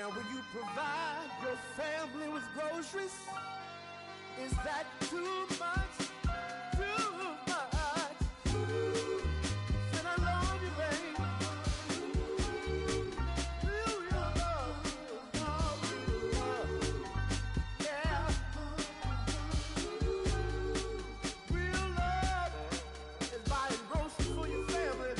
Now will you provide your family with groceries? Is that too much? Too much? Said I love you, baby. Real love. Yeah. Real love is buying groceries for your family.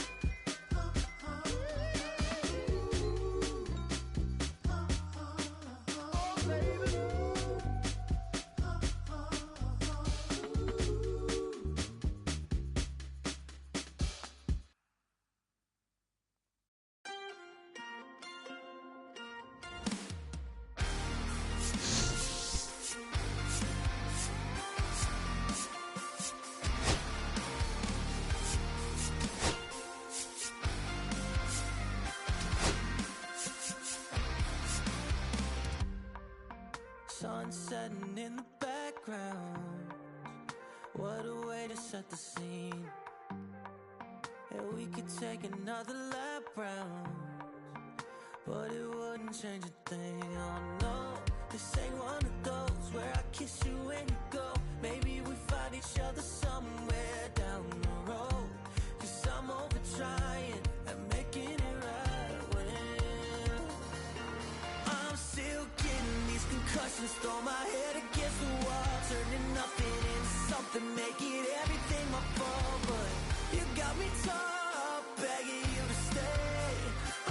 Sun setting in the background. What a way to set the scene. Yeah, we could take another lap round, but it wouldn't change a thing. Oh no, this ain't one of those where I kiss you when you go. Maybe we find each other somewhere down the road. Cause I'm over trying and making it right when I'm still getting these concussions. Throw my head against the wall, turning nothing into something, make it everything my fault. But you got me torn up, begging you to stay.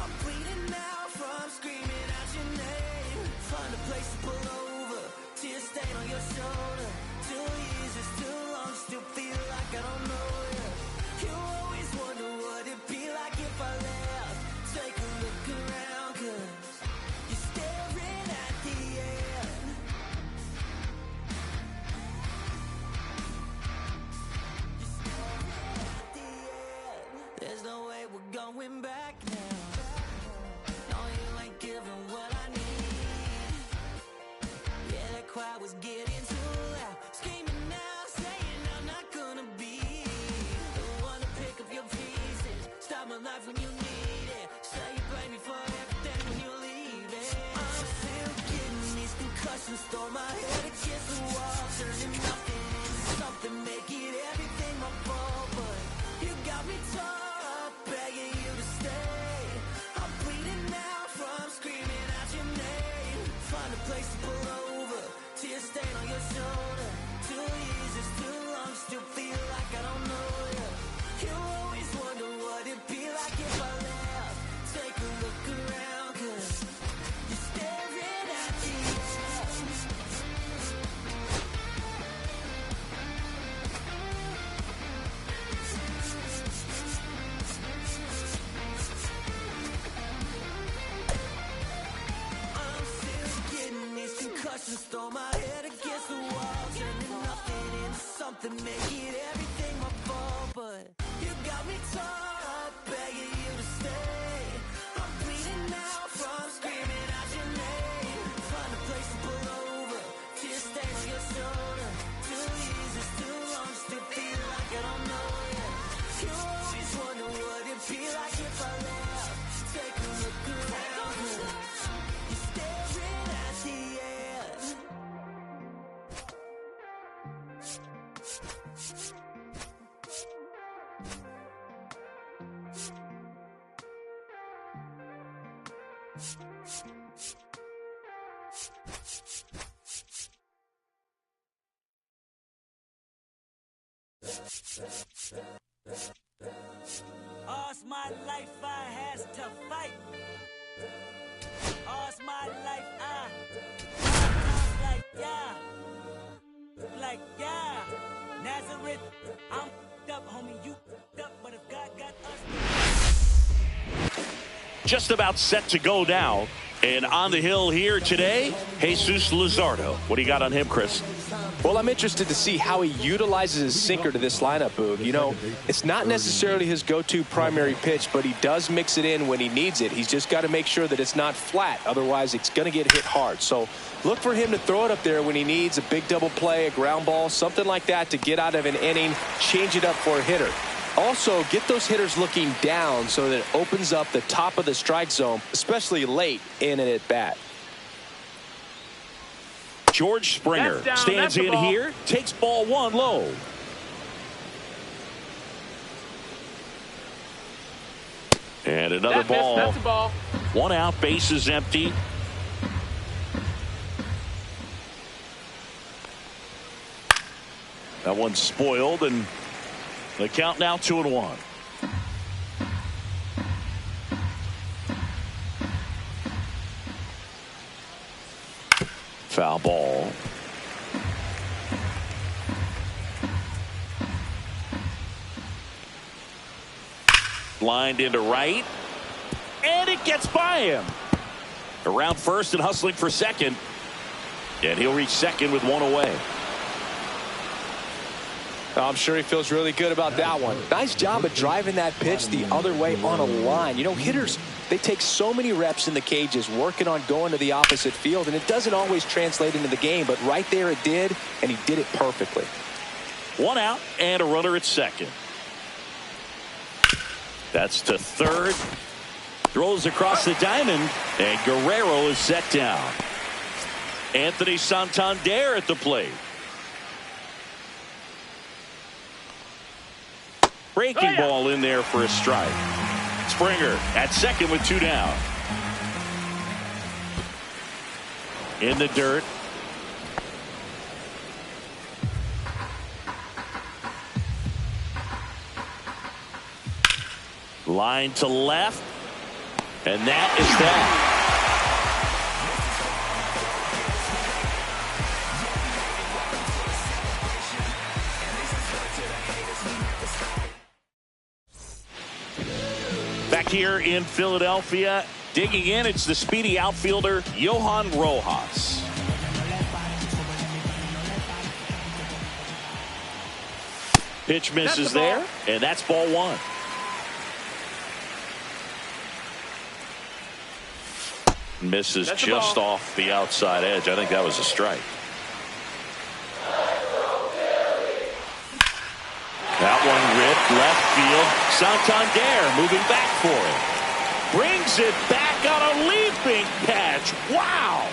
I'm bleeding now from screaming out your name. Find a place to pull over, tear stain on your shoulder. 2 years is too long, still feel like I don't know you. You always wonder what it'd be like if I left. Take a look around, cause you're staring at the end. You're staring at the end. There's no way we're going back now. No, you ain't giving what I need. Yeah, that crowd was getting too loud. Screaming now, saying I'm not gonna be the one to pick up your pieces. Stop my life when you need it. Say you blame me for everything when you leave it. I'm still getting these concussions. Throw my head against the wall, turning nothing into something, make it everything my fault. But you got me torn up, begging you to stay. I'm bleeding now from screaming out your name. Find a place to pull over, tear stain on your shoulder. 2 years is too long, still feel like I don't know you. You always wonder what it'd be like if I left. Take a look around, cause you're staring at the end. I'm still getting these concussions. Throw my head against the wall, turning nothing into something, make it everything my fault. But you got me torn up, begging you to stay. I'm bleeding now from screaming out your name. Find a place to pull over, tear stain on your shoulder. 2 years is too long, still feel like I don't know you. You always wonder what it'd be like if I left. Take a look around, cause you're staring at the end. All's my life I has to fight. All's my life I like yeah. Nazareth, I'm up, homie, you up, but if God got us. Just about set to go now. And on the hill here today, Jesus Luzardo. What do you got on him, Chris? Well, I'm interested to see how he utilizes his sinker to this lineup, Boog. You know, it's not necessarily his go-to primary pitch, but he does mix it in when he needs it. He's just got to make sure that it's not flat. Otherwise, it's going to get hit hard. So look for him to throw it up there when he needs a big double play, a ground ball, something like that to get out of an inning, change it up for a hitter. Also, get those hitters looking down so that it opens up the top of the strike zone, especially late in an at-bat. George Springer stands in here, takes ball 1 low. And another ball. That's a ball. 1 out, bases empty. That one's spoiled, and the count now 2-1. Foul ball. Lined into right, and it gets by him. Around first and hustling for second, and he'll reach second with 1 away. I'm sure he feels really good about that one. Nice job of driving that pitch the other way on a line. You know, hitters, they take so many reps in the cages working on going to the opposite field, and it doesn't always translate into the game, but right there it did, and he did it perfectly. 1 out and a runner at second. That's to third. Throws across the diamond, and Guerrero is set down. Anthony Santander at the plate. Breaking ball in there for a strike. Springer at second with 2 down. In the dirt. Line to left. And that is that. Back here in Philadelphia, digging in, it's the speedy outfielder, Johan Rojas. Pitch misses there, and that's ball 1. Misses just off the outside edge. I think that was a strike. That one ripped left field. Santander moving back for it. Brings it back on a leaping catch. Wow.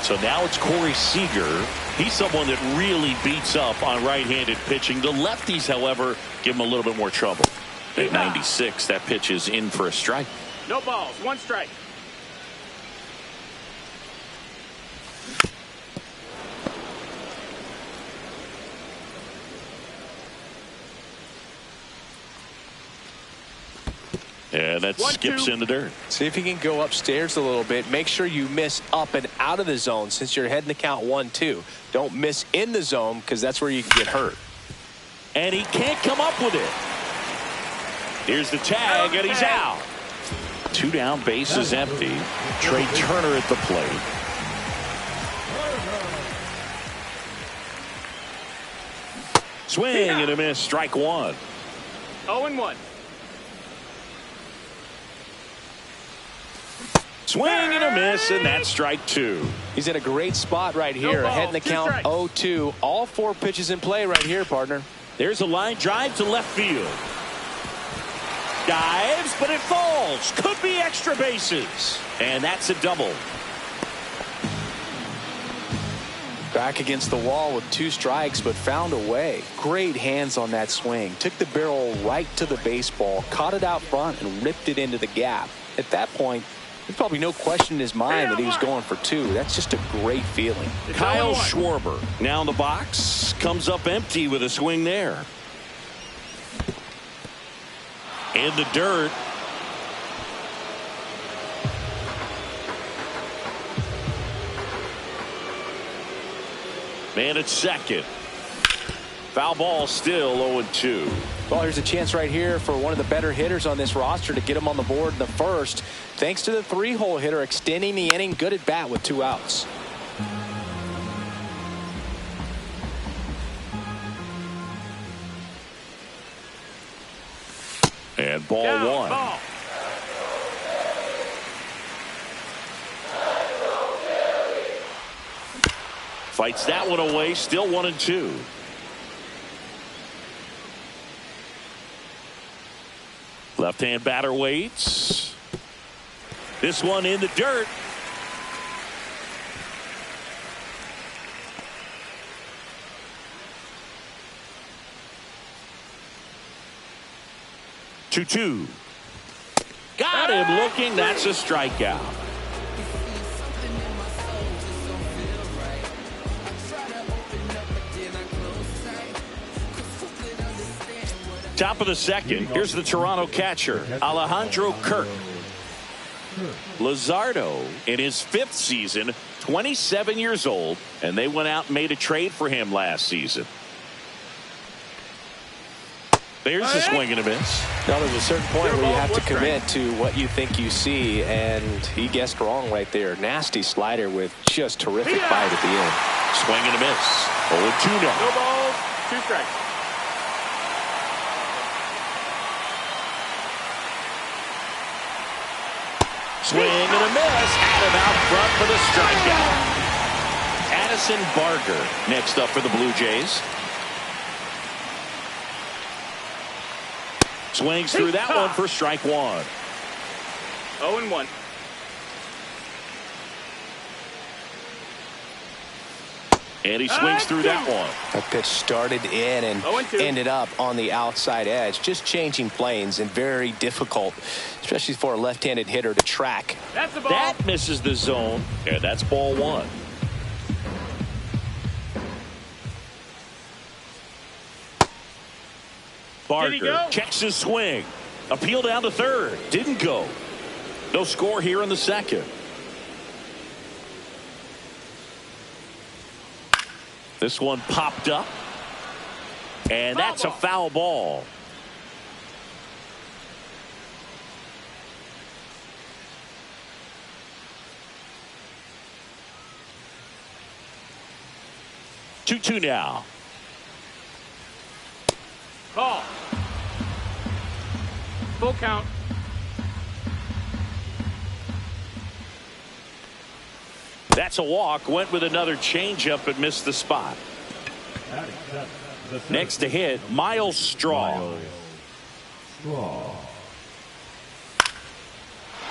So now it's Corey Seager. He's someone that really beats up on right-handed pitching. The lefties, however, give him a little bit more trouble. At 96, that pitch is in for a strike. No balls, 1 strike. And that skips in the dirt. See if you can go upstairs a little bit. Make sure you miss up and out of the zone since you're heading to count 1-2. Don't miss in the zone because that's where you can get hurt. And he can't come up with it. Here's the tag, and he's out. 2 down, bases empty. Trey Turner at the plate. Swing and a miss, strike 1. 0-1. Swing and a miss, and that's strike 2. He's in a great spot right here. Ahead in the count 0-2. All 4 pitches in play right here, partner. There's a line drive to left field. Dives, but it falls. Could be extra bases. And that's a double. Back against the wall with 2 strikes, but found a way. Great hands on that swing. Took the barrel right to the baseball, caught it out front, and ripped it into the gap. At that point, there's probably no question in his mind that he was going for 2. That's just a great feeling. Kyle Schwarber now in the box. Comes up empty with a swing there. In the dirt. Man at second. Foul ball still 0-2. Well, here's a chance right here for one of the better hitters on this roster to get him on the board in the first. Thanks to the 3-hole hitter extending the inning. Good at bat with 2 outs. And ball 1. Ball. Fights that one away. Still 1-2. Left-hand batter waits. This one in the dirt. Two. Got him looking. That's a strikeout. Top of the second. Here's the Toronto catcher, Alejandro Kirk. Luzardo in his 5th season, 27 years old, and they went out and made a trade for him last season. There's the swing and a miss. Now there's a certain point where you have to commit to what you think you see, and he guessed wrong right there. Nasty slider with just terrific bite at the end. Swing and a miss. 0-2 now. No balls, 2 strikes. Swing and a miss. Adam out front for the strikeout. Addison Barger next up for the Blue Jays. Swings through that one for strike 1. 0-1. And he swings through that one. That pitch started in and ended up on the outside edge. Just changing planes and very difficult, especially for a left-handed hitter to track. That's the ball. That misses the zone. And that's ball 1. Barger checks his swing. Appeal down to third. Didn't go. No score here in the second. This one popped up. And that's a foul ball. Two now. Call. Full count. That's a walk. Went with another changeup but missed the spot. Next to hit, Miles Straw.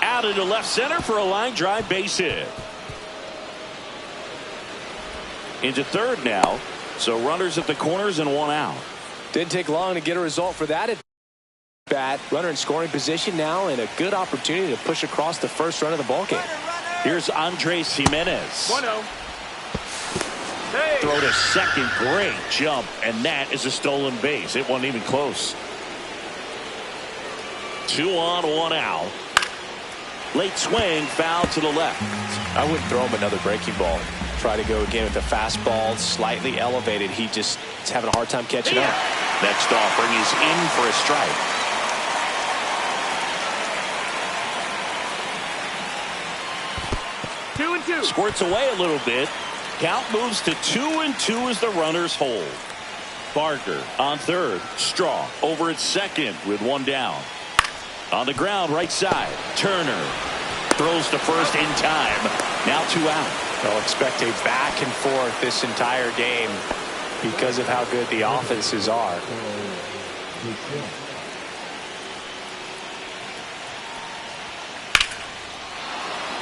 Out into left center for a line drive base hit. Into third now. So runners at the corners and 1 out. Didn't take long to get a result for that at bat. Runner in scoring position now and a good opportunity to push across the first run of the ballgame. Here's Andres Jimenez. 1-0. Hey. Throw to second. Great jump. And that is a stolen base. It wasn't even close. 2 on, 1 out. Late swing, foul to the left. I wouldn't throw him another breaking ball. Try to go again with the fastball slightly elevated. He just is having a hard time catching up. Next offering is in for a strike. Two and two. Squirts away a little bit. Count moves to 2-2 as the runners hold. Barger on third. Straw over at second with 1 down. On the ground right side. Turner throws to first in time. Now 2 out. They'll expect a back and forth this entire game because of how good the offenses are.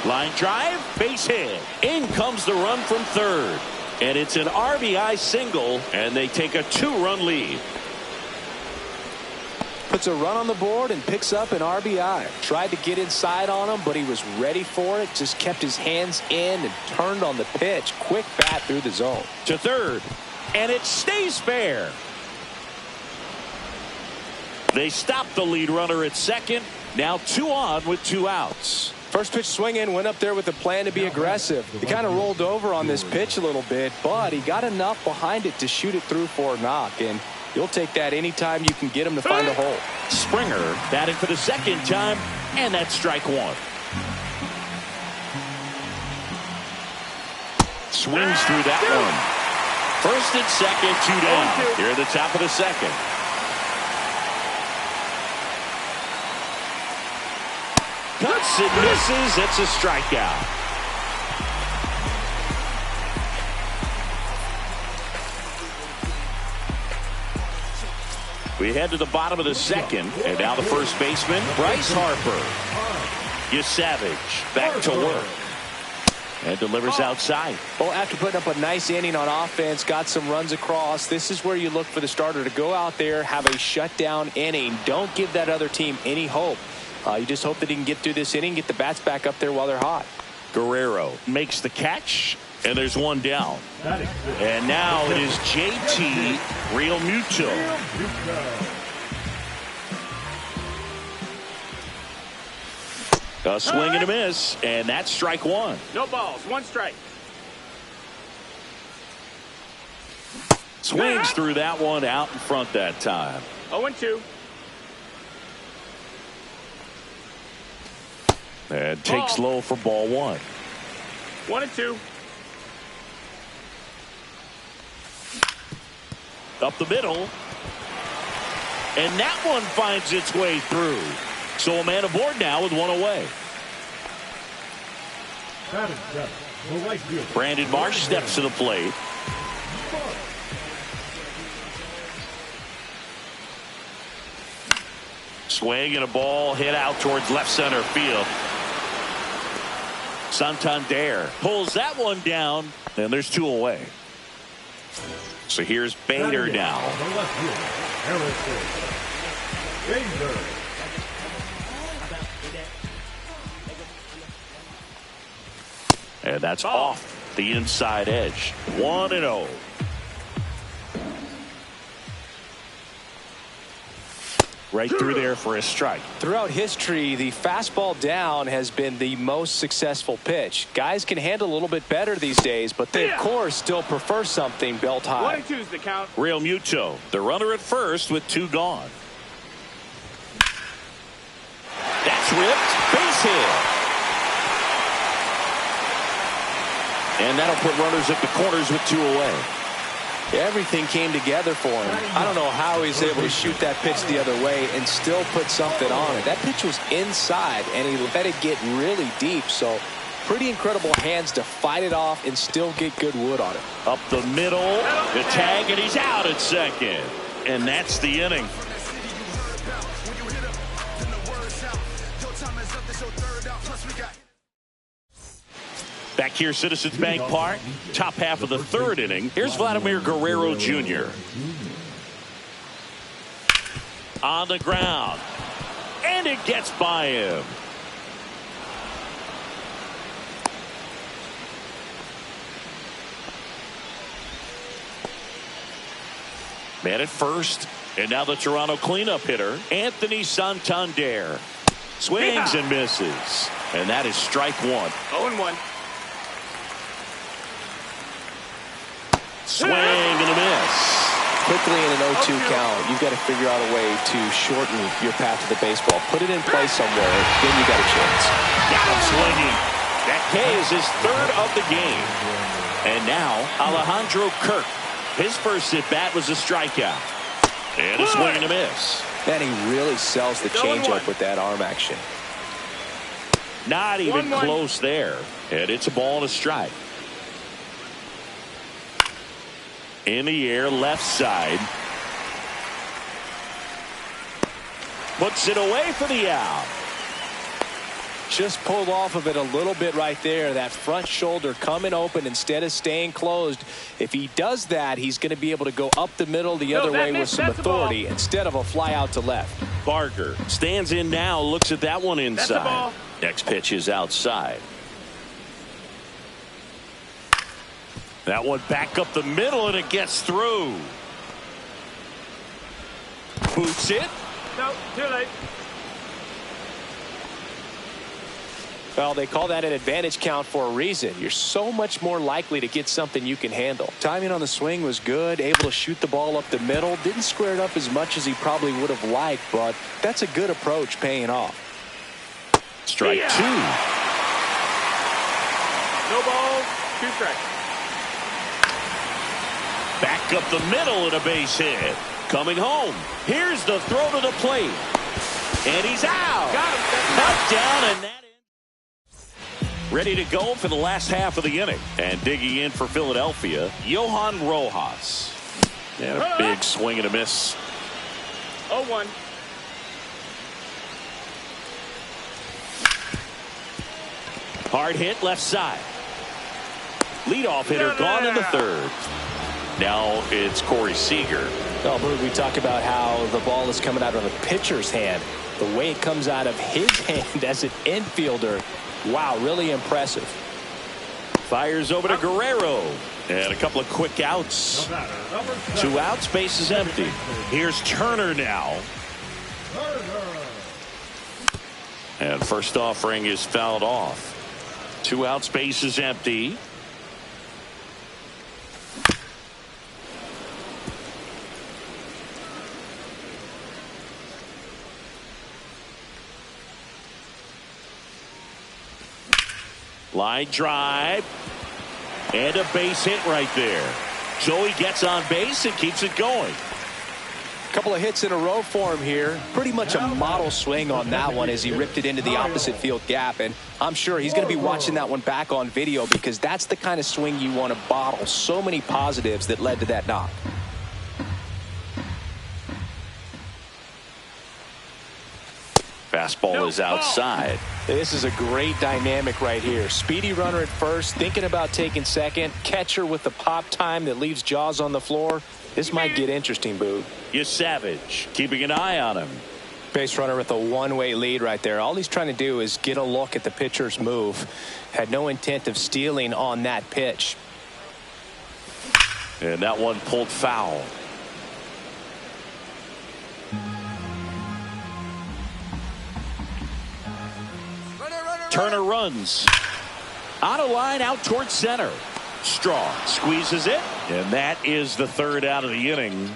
Line drive, base hit. In comes the run from third. And it's an RBI single, and they take a 2-run lead. Puts a run on the board and picks up an RBI. Tried to get inside on him, but he was ready for it. Just kept his hands in and turned on the pitch. Quick bat through the zone. To third, and it stays fair. They stop the lead runner at second. Now 2 on with 2 outs. First pitch swing in, went up there with a plan to be aggressive. He kind of rolled over on this pitch a little bit, but he got enough behind it to shoot it through for a knock. And you'll take that anytime you can get him to find a hole. Springer batting for the second time, and that's strike 1. Swings through that one. First and second, 2 down. Here at the top of the second. Cuts and misses. It's a strikeout. We head to the bottom of the second, and now the first baseman, Bryce Harper. Yesavage back to work. And delivers outside. Well, after putting up a nice inning on offense, got some runs across, this is where you look for the starter to go out there, have a shutdown inning. Don't give that other team any hope. You just hope that he can get through this inning, get the bats back up there while they're hot. Guerrero makes the catch, and there's one down. And now it is JT Realmuto. A swing and a miss, and that's strike one. No balls, one strike. Swings through that one out in front that time. 0-2. And takes low for ball one. 1-2. Up the middle. And that one finds its way through. So a man aboard now with one away. Brandon Marsh steps to the plate. Swing and a ball hit out towards left center field. Santander pulls that one down, and there's two away. So here's Bader now. And that's off the inside edge. 1-0. Right through there for a strike. Throughout history, the fastball down has been the most successful pitch. Guys can handle a little bit better these days, but they, of course, still prefer something belt high. 1-2 is the count. Realmuto, the runner at first with two gone. That's ripped. Base hit. And that'll put runners at the corners with two away. Everything came together for him. I don't know how he's able to shoot that pitch the other way and still put something on it. That pitch was inside, and he let it get really deep. So pretty incredible hands to fight it off and still get good wood on it. Up the middle, the tag, and he's out at second. And that's the inning. Back here, Citizens Bank Park, top half of the third inning. Here's Vladimir Guerrero Jr. On the ground. And it gets by him. Man at first. And now the Toronto cleanup hitter, Anthony Santander. Swings and misses. And that is strike one. 0-1. Swing and a miss. Quickly in an 0-2 count, you've got to figure out a way to shorten your path to the baseball. Put it in play somewhere, then you got a chance. Got him swinging. That K is his third of the game. And now Alejandro Kirk. His first at bat was a strikeout. And a swing and a miss. Man, he really sells the changeup with that arm action. Not even close there. And it's a ball and a strike. In the air, left side. Puts it away for the out. Just pulled off of it a little bit right there. That front shoulder coming open instead of staying closed. If he does that, he's going to be able to go up the middle the other way with some authority instead of a fly out to left. Barker stands in now, looks at that one inside. Next pitch is outside. That one back up the middle, and it gets through. Boots it. No, too late. Well, they call that an advantage count for a reason. You're so much more likely to get something you can handle. Timing on the swing was good, able to shoot the ball up the middle. Didn't square it up as much as he probably would have liked, but that's a good approach paying off. Strike two. No balls, two strikes. Back up the middle and a base hit. Coming home. Here's the throw to the plate. And he's out. Got him. Cut down, and that is ready to go for the last half of the inning. And digging in for Philadelphia, Johan Rojas. And a big swing and a miss. 0-1. Hard hit left side. Leadoff hitter gone in the third. Now it's Corey Seager. Well, Boog, we talk about how the ball is coming out of the pitcher's hand. The way it comes out of his hand as an infielder. Wow, really impressive. Fires over to Guerrero. And a couple of quick outs. 2 outs, base is empty. Here's Turner now. And first offering is fouled off. 2 outs, base is empty. Line drive. And a base hit right there. Joey gets on base and keeps it going. Couple of hits in a row for him here. Pretty much a model swing on that one as he ripped it into the opposite field gap. And I'm sure he's going to be watching that one back on video because that's the kind of swing you want to bottle. So many positives that led to that knock. Fastball is outside. This is a great dynamic right here. Speedy runner at first, thinking about taking second. Catcher with the pop time that leaves Jaws on the floor. This might get interesting, Boog. Savage keeping an eye on him. Base runner with a one-way lead right there. All he's trying to do is get a look at the pitcher's move. Had no intent of stealing on that pitch. And that one pulled foul. Turner runs. Out of line, out towards center. Straw squeezes it, and that is the third out of the inning.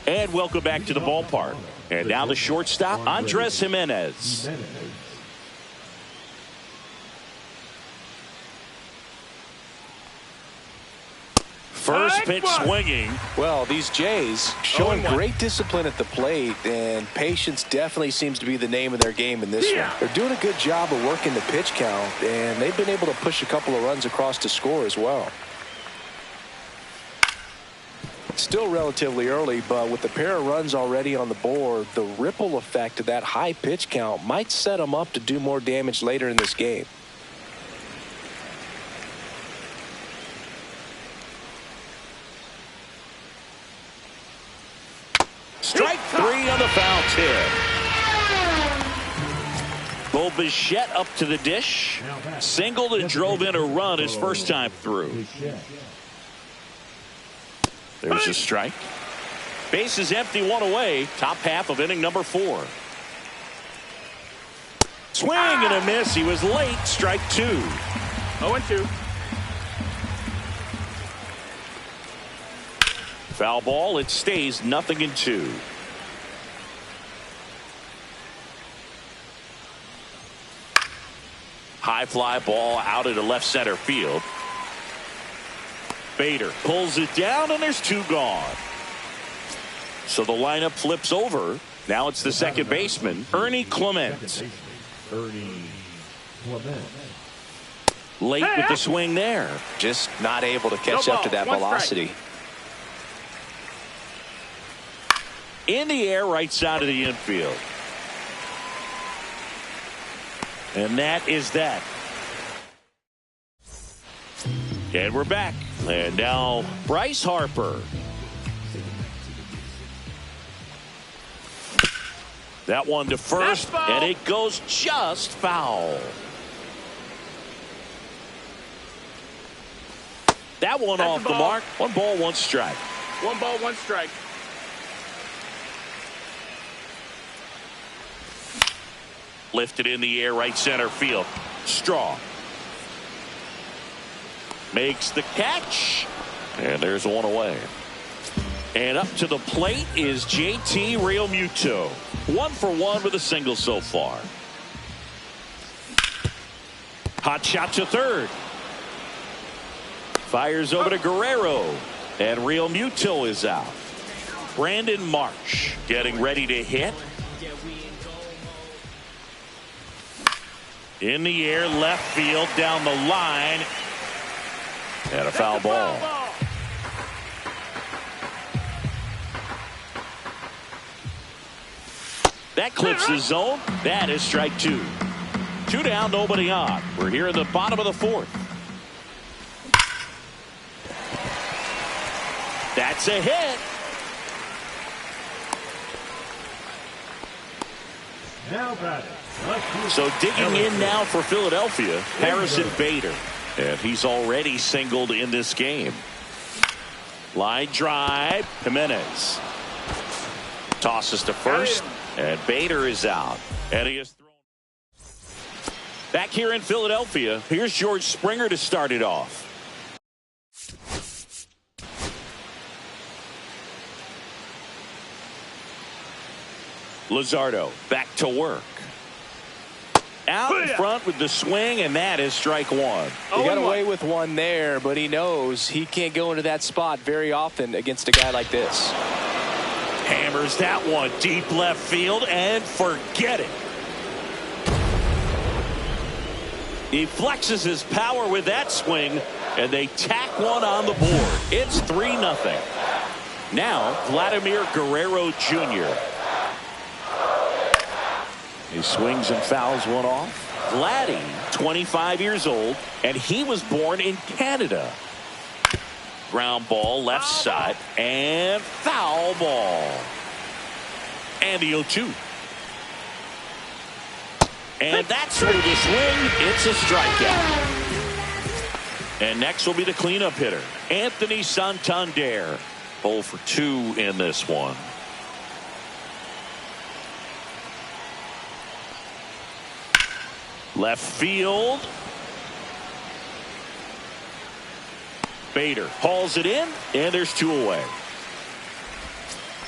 And welcome back to the ballpark. And now the shortstop, Andres Gimenez. First pitch swinging. Well, these Jays showing great discipline at the plate, and patience definitely seems to be the name of their game in this one. They're doing a good job of working the pitch count, and they've been able to push a couple of runs across to score as well. Still relatively early, but with the pair of runs already on the board, the ripple effect of that high pitch count might set them up to do more damage later in this game. Strike 3 on the foul tip. Bo Bichette up to the dish. Singled and drove in a run his first time through. There's a strike. Base is empty, 1 away. Top half of inning number 4. Swing and a miss. He was late. Strike 2. 0-2. Foul ball. It stays 0-2. High fly ball out into left center field. Bader pulls it down, and there's 2 gone. So the lineup flips over. Now it's the second baseman, Ernie Clement. Late with the swing there. Just not able to catch up to that velocity. In the air, right side of the infield. And that is that. And we're back. And now Bryce Harper. That one to first, and it goes just foul. That one off the mark. 1 ball, 1 strike. 1 ball, 1 strike. Lifted in the air, right center field. Straw makes the catch, and there's 1 away. And up to the plate is JT Realmuto. 1 for 1 with a single so far. Hot shot to third. Fires over to Guerrero, and Realmuto is out. Brandon Marsh getting ready to hit. In the air, left field, down the line. And a foul ball. That clips the zone. That is strike 2. 2 down, nobody on. We're here in the bottom of the 4th. That's a hit. Now batting. So digging in now for Philadelphia, Harrison Bader. And he's already singled in this game. Line drive, Jimenez. Tosses to first, and Bader is out. And he is thrown. Back here in Philadelphia, here's George Springer to start it off. Luzardo back to work. Out in front with the swing, and that is strike 1. He got away with one there, but he knows he can't go into that spot very often against a guy like this. Hammers that one deep left field, and forget it. He flexes his power with that swing, and they tack one on the board. It's 3-0. Now, Vladimir Guerrero Jr. He swings and fouls one off. Vladdy, 25 years old, and he was born in Canada. Ground ball left side, and foul ball. And the 0-2. And that's through the swing. It's a strikeout. And next will be the cleanup hitter, Anthony Santander. 0 for 2 in this one. Left field. Bader hauls it in, and there's 2 away.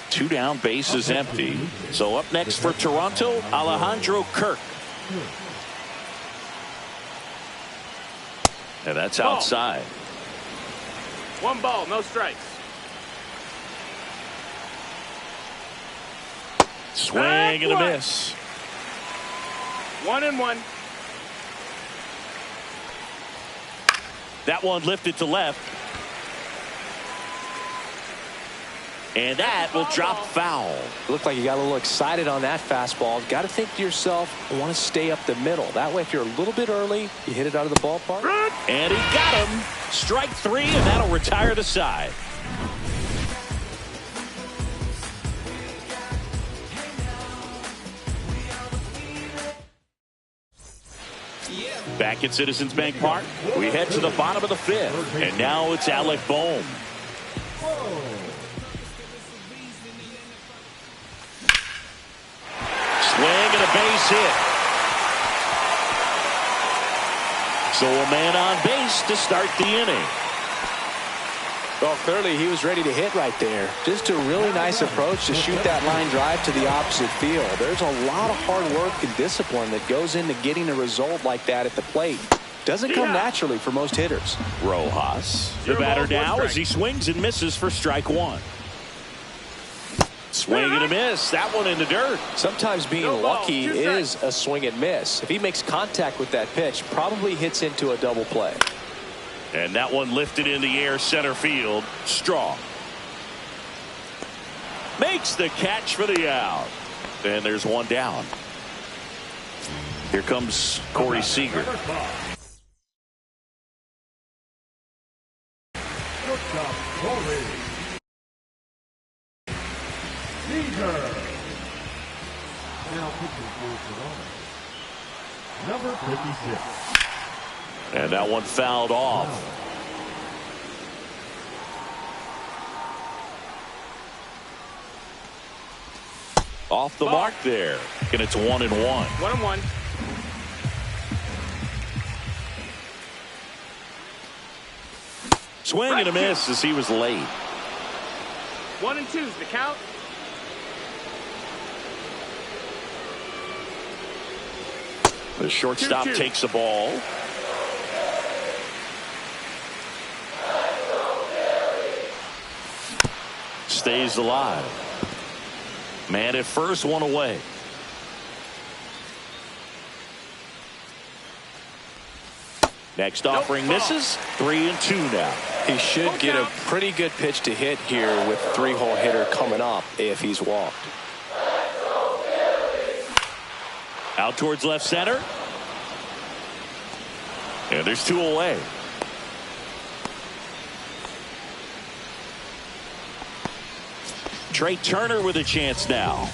2 down, base is empty. So up next for Toronto, Alejandro Kirk. And that's outside. 1 ball, no strikes. Swing and a miss. 1-1. That one lifted to left. And that will drop foul. Looked like you got a little excited on that fastball. Got to think to yourself, I want to stay up the middle. That way, if you're a little bit early, you hit it out of the ballpark. And he got him. Strike 3, and that'll retire the side. Back at Citizens Bank Park, we head to the bottom of the 5th, and now it's Alec Bohm. Swing and a base hit. So a man on base to start the inning. Well, clearly he was ready to hit right there. Just a really nice approach to shoot that line drive to the opposite field. There's a lot of hard work and discipline that goes into getting a result like that at the plate. Doesn't come naturally for most hitters. Rojas, the batter now as he swings and misses for strike 1. Swing and a miss. That one in the dirt. Sometimes being lucky is a swing and miss. If he makes contact with that pitch, probably hits into a double play. And that one lifted in the air center field. Strong. Makes the catch for the out. And there's 1 down. Here comes Corey Seager. Now pitching for Toronto, number 56. And that one fouled off. Off the mark there. And it's 1-1. 1-1. Swing and a miss as he was late. 1-2's the count. The shortstop 2-2. takes the ball. Stays alive. Man at first, 1 away. Next offering misses. 3-2 now. He should get a pretty good pitch to hit here with 3-hole hitter coming up if he's walked. Out towards left center. And there's 2 away. Trey Turner with a chance now.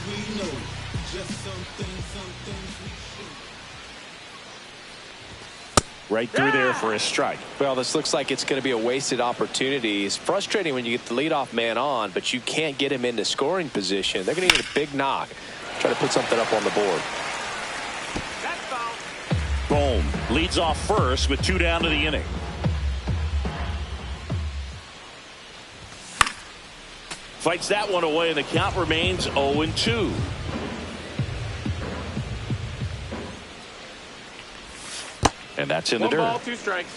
Right through there for a strike. Well, this looks like it's going to be a wasted opportunity. It's frustrating when you get the leadoff man on, but you can't get him into scoring position. They're going to need a big knock. Try to put something up on the board. Boom. Leads off first with 2 down to the inning. Fights that one away, and the count remains 0-2. And that's in the dirt. 1 ball, 2 strikes.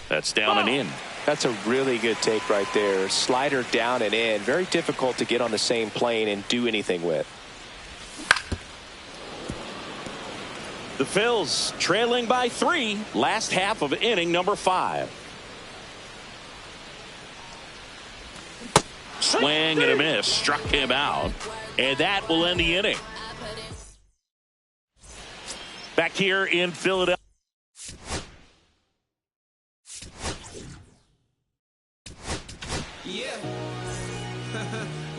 That's down and in. That's a really good take right there. Slider down and in. Very difficult to get on the same plane and do anything with. The Phils trailing by 3. Last half of inning number 5. Swing and a miss. Struck him out. And that will end the inning. Back here in Philadelphia. Yeah.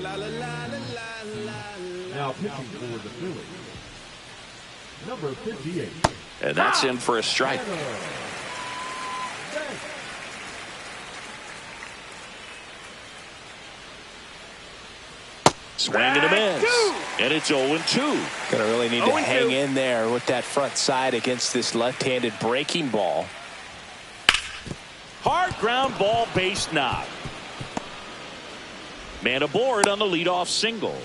La la la la la. Now pitching for the Phillies, number 58. And that's in for a strike. Swing and a miss. And it's 0-2. Gonna really need to hang in there with that front side against this left-handed breaking ball. Hard ground ball, base knock. Man aboard on the leadoff single.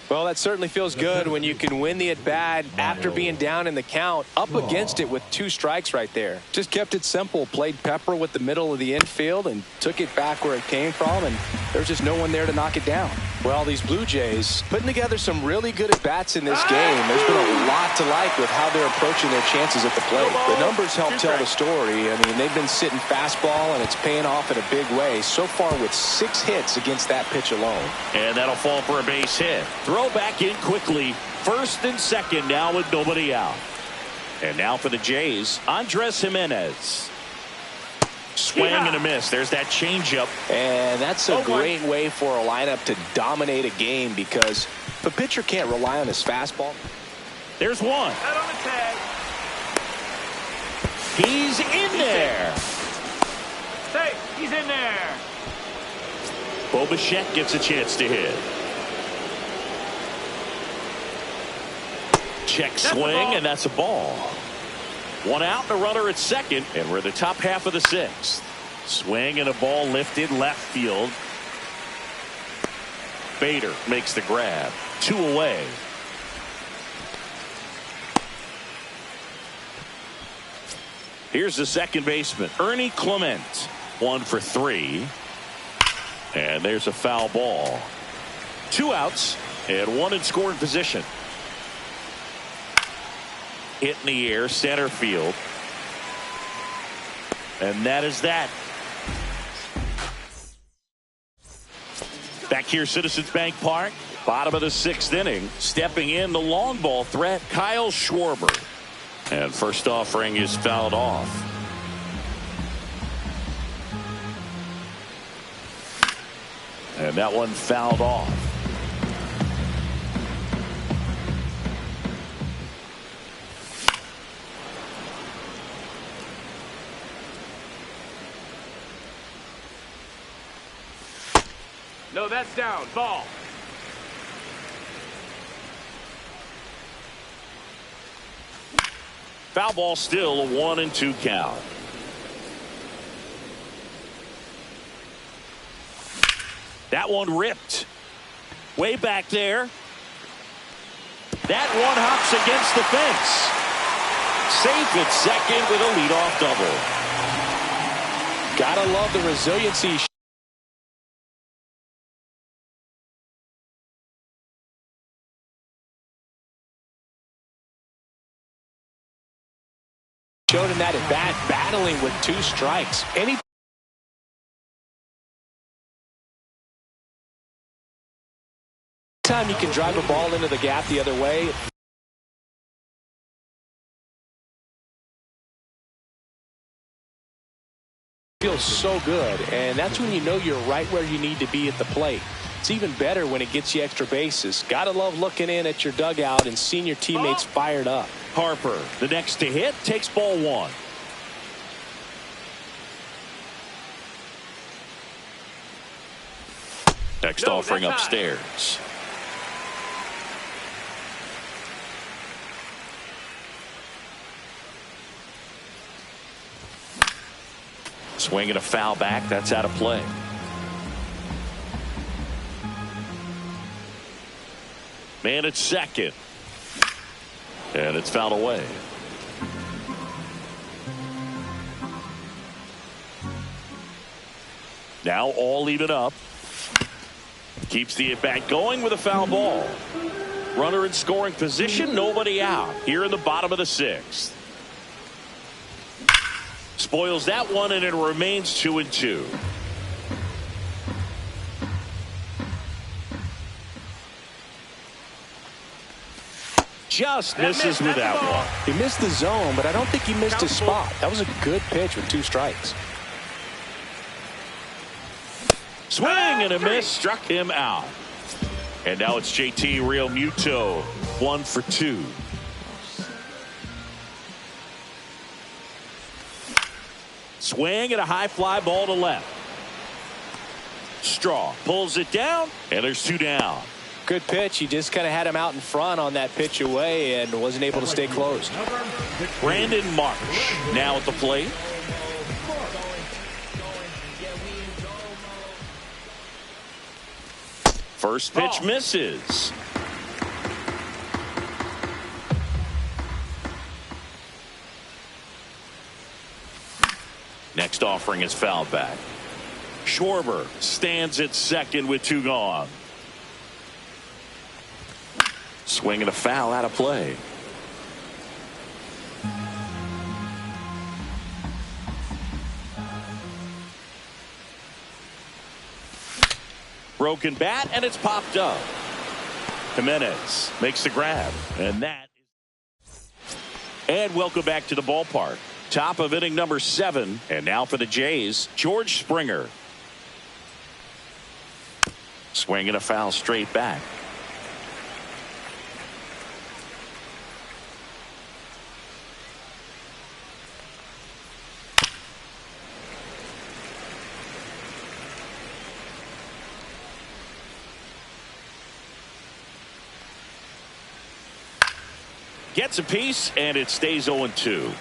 Well, that certainly feels good when you can win the at-bat after being down in the count, up against it with 2 strikes right there. Just kept it simple, played pepper with the middle of the infield and took it back where it came from, and there's just no one there to knock it down. Well, these Blue Jays putting together some really good at-bats in this game. There's been a lot to like with how they're approaching their chances at the plate. The numbers help tell the story. I mean, they've been sitting fastball, and it's paying off in a big way. So far with 6 hits against that pitch alone. And that'll fall for a base hit. Throw back in quickly. First and second now with nobody out. And now for the Jays, Andres Jimenez. Swing and a miss. There's that changeup. And that's a great way for a lineup to dominate a game, because the pitcher can't rely on his fastball. There's one. Out on the tag. He's in there. Hey, he's in there. Bo Bichette gets a chance to hit. Check swing, and that's a ball. 1 out and a runner at second, and we're in the top half of the 6th. Swing and a ball lifted left field. Bader makes the grab. 2 away. Here's the second baseman, Ernie Clement. 1 for 3. And there's a foul ball. 2 outs and 1 in scoring position. Hit in the air, center field. And that is that. Back here, Citizens Bank Park, bottom of the 6th inning. Stepping in, the long ball threat, Kyle Schwarber. And first offering is fouled off. And that one fouled off. No, that's down. Ball. Foul ball, still a 1-2 count. That one ripped. Way back there. That one hops against the fence. Safe at second with a leadoff double. Gotta love the resiliency showed in that at bat, battling with 2 strikes. Any anytime you can drive a ball into the gap the other way, feels so good, and that's when you know you're right where you need to be at the plate. It's even better when it gets you extra bases. Gotta love looking in at your dugout and seeing your teammates fired up. Harper, the next to hit, takes ball one. Next offering upstairs. Swing and a foul back. That's out of play. Man at second. And it's fouled away. Now all even up. Keeps the at-bat going with a foul ball. Runner in scoring position, nobody out. Here in the bottom of the sixth. Spoils that one, and it remains 2-2. Just misses with that one. He missed the zone, but I don't think he missed his spot. That was a good pitch with 2 strikes. Swing and a miss, struck him out. And now it's JT Realmuto, 1 for 2. Swing and a high fly ball to left. Straw pulls it down, and there's 2 down. Good pitch. He just kind of had him out in front on that pitch away and wasn't able to stay closed. Brandon Marsh now at the plate. First pitch misses. Next offering is fouled back. Schwarber stands at second with 2 gone. Swing and a foul out of play. Broken bat, and it's popped up. Jimenez makes the grab, and welcome back to the ballpark. Top of inning number 7, and now for the Jays, George Springer. Swing and a foul straight back. Gets a piece, and it stays 0-2.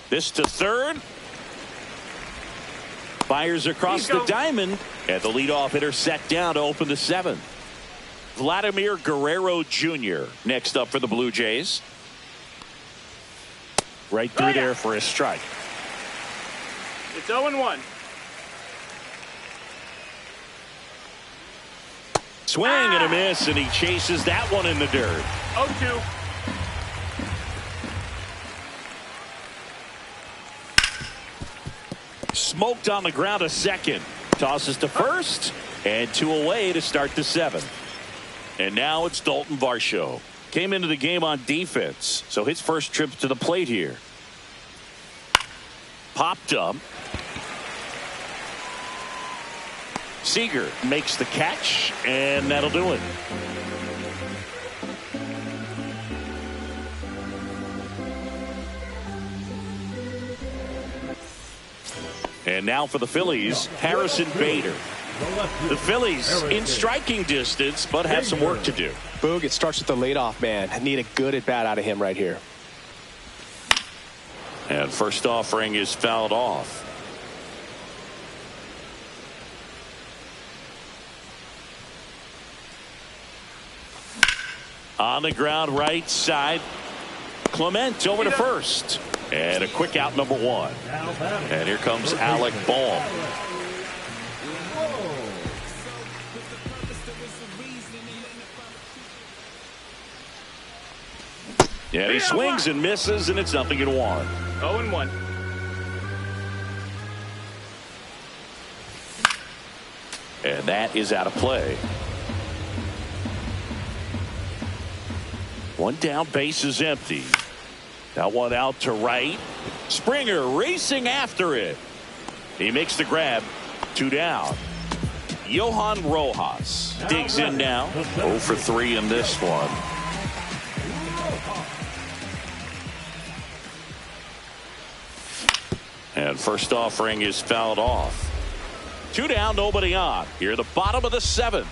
This to third. Fires across the diamond, and the leadoff hitter set down to open the 7th. Vladimir Guerrero Jr. next up for the Blue Jays. Right through there for a strike. It's 0-1. Swing and a miss, and he chases that one in the dirt. 0-2. Smoked on the ground to second. Tosses to first, and 2 away to start the 7th. And now it's Dalton Varsho. Came into the game on defense, so his first trip to the plate here. Popped up. Seager makes the catch, and that'll do it. And now for the Phillies, Harrison Bader. The Phillies in striking distance, but have some work to do. Boog, it starts with the leadoff man. I need a good at bat out of him right here. And first offering is fouled off. On the ground right side, Clement over to first. And a quick out, number 1. And here comes Alec Bohm. Yeah, he swings and misses, and it's 0-1. 0-1. And that is out of play. One down, base is empty. That one out to right. Springer racing after it. He makes the grab. 2 down. Johan Rojas digs in now. 0 for 3 in this one. And first offering is fouled off. 2 down, nobody on. Here, the bottom of the 7th.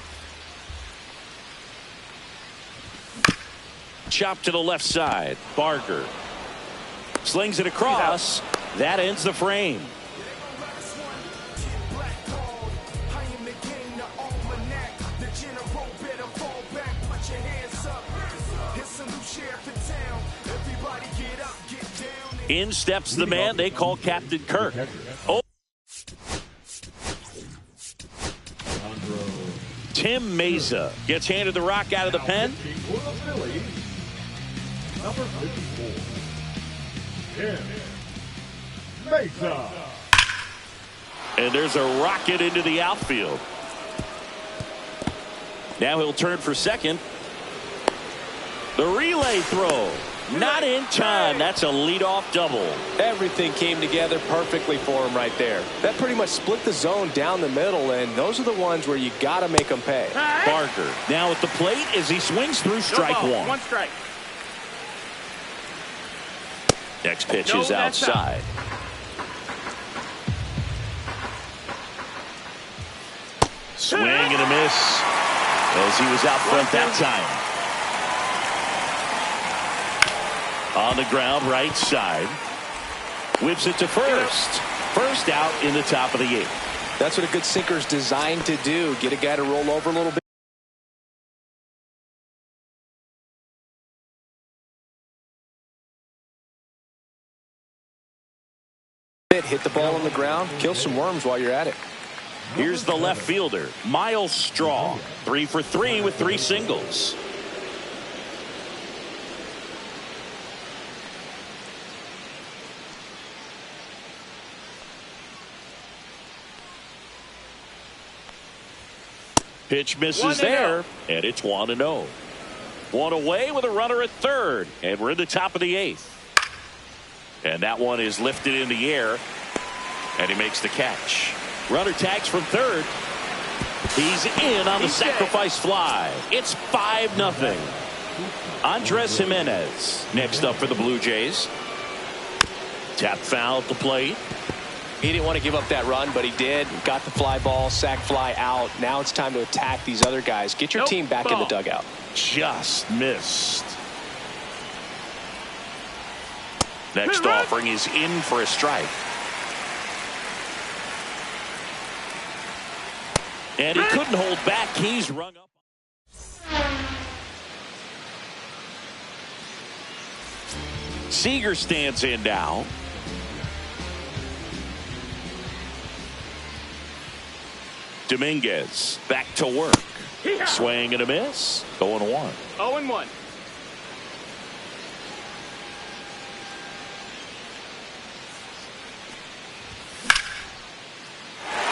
Chop to the left side. Barker slings it across. That ends the frame. In steps the man they call Captain Kirk. Oh. Tim Mesa gets handed the rock out of the pen. Number 54, Tim Mesa. And there's a rocket into the outfield. Now he'll turn for second. The relay throw. Not in time. That's a leadoff double. Everything came together perfectly for him right there. That pretty much split the zone down the middle, and those are the ones where you got to make them pay. Barker now at the plate as he swings through strike one. 1 strike. Next pitch is outside. Swing and a miss as he was out front that time. On the ground, right side. Whips it to first. First out in the top of the 8th. That's what a good sinker is designed to do. Get a guy to roll over a little bit. Hit the ball on the ground. Kill some worms while you're at it. Here's the left fielder, Miles Straw. 3 for 3 with 3 singles. Pitch misses there, and it's 1-0. One away with a runner at third, and we're in the top of the 8th. And that one is lifted in the air, and he makes the catch. Runner tags from third. He's in on the sacrifice fly. It's 5-0. Andres Jimenez next up for the Blue Jays. Tap foul at the plate. He didn't want to give up that run, but he did. Got the fly ball, sac fly out. Now it's time to attack these other guys. Get your team back in the dugout. Just missed. Next offering is in for a strike. And he couldn't hold back. He's rung up. Seager stands in now. Dominguez back to work. Swing and a miss. 0-1. 0-1.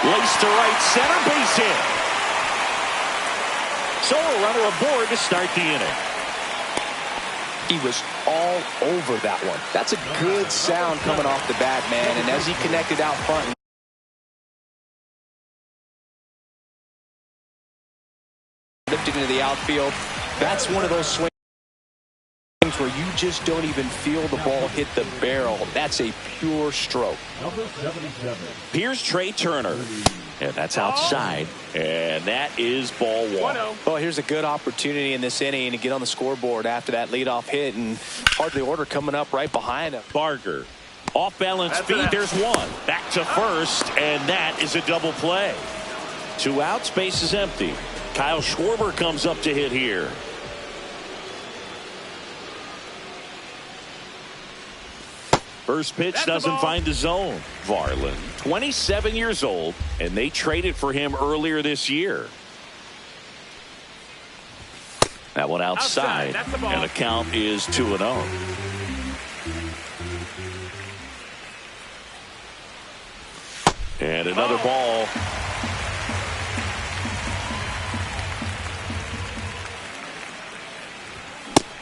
Lace to right center, base hit. So a runner aboard to start the inning. He was all over that one. That's a good sound coming off the bat, man. And as he connected out front, lifted into the outfield, that's one of those swings where you just don't even feel the ball hit the barrel. That's a pure stroke. Number 77. Here's Trey Turner. And that's outside. And that is ball 1. Well, here's a good opportunity in this inning to get on the scoreboard after that leadoff hit, and part of the order coming up right behind him. Barker. Off balance feet. There's one. Back to first. And that is a double play. 2 outs. Base is empty. Kyle Schwarber comes up to hit here. First pitch doesn't find the zone. Varland, 27 years old, and they traded for him earlier this year. That one outside, and the count is 2-0. And another ball.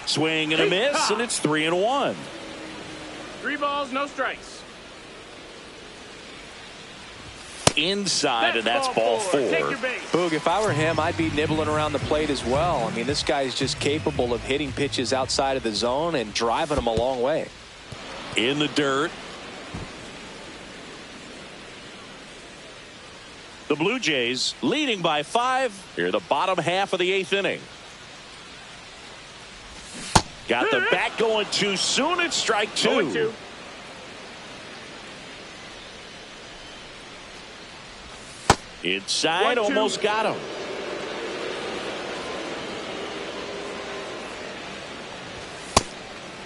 Swing and a miss, and it's 3-1. 3 balls, no strikes. Inside, and that's ball 4. Take your base. Boog, if I were him, I'd be nibbling around the plate as well. I mean, this guy is just capable of hitting pitches outside of the zone and driving them a long way. In the dirt. The Blue Jays leading by 5 here, the bottom half of the 8th inning. Got the bat going too soon. It's strike 2. 0-2. Inside, 1-2. almost got him.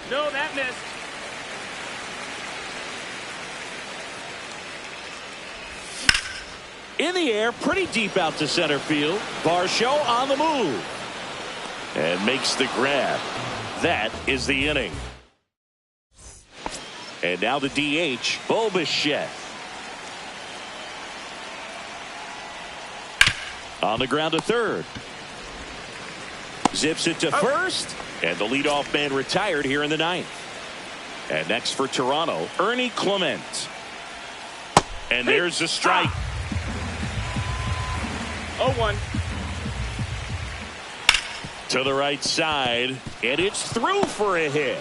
No, that missed. In the air, pretty deep out to center field. Varsho on the move. And makes the grab. That is the inning. And now the DH, Bo Bichette. On the ground to third. Zips it to first. And the leadoff man retired here in the 9th. And next for Toronto, Ernie Clement. And there's the strike. 0-1. To the right side. And it's through for a hit.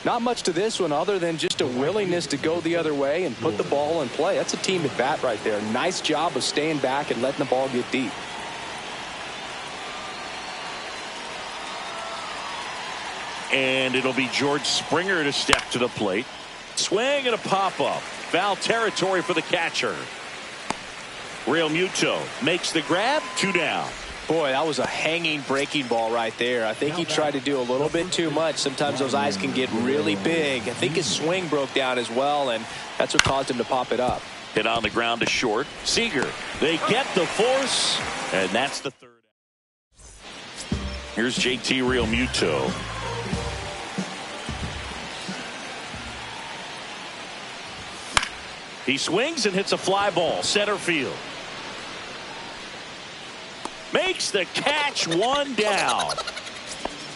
Not much to this one other than just a willingness to go the other way and put the ball in play. That's a team at bat right there. Nice job of staying back and letting the ball get deep. And it'll be George Springer to step to the plate. Swing and a pop-up. Foul territory for the catcher. Real Muto makes the grab. 2 down. Boy, that was a hanging breaking ball right there. I think he tried to do a little bit too much. Sometimes those eyes can get really big. I think his swing broke down as well, and that's what caused him to pop it up. Hit on the ground to short. Seager. They get the force, and that's the 3rd. Here's JT Real Muto. He swings and hits a fly ball. Center field. Makes the catch. 1 down.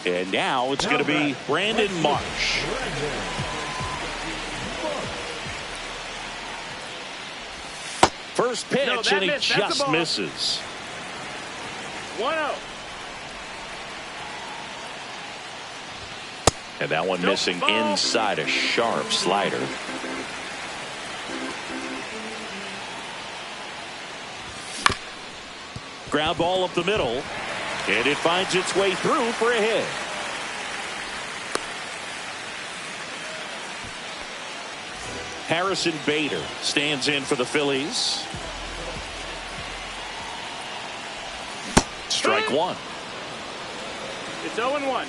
And now it's going to be Brandon Marsh. First pitch, and he just misses. 1-0. And that one missing inside, a sharp slider. Ground ball up the middle, and it finds its way through for a hit. Harrison Bader stands in for the Phillies. Strike 1. It's 0-1.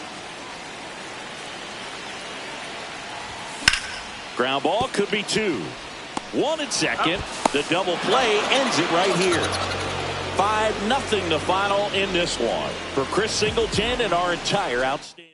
Ground ball could be 2. 1 at second. The double play ends it right here. 5-0 the final in this one. For Chris Singleton and our entire outstanding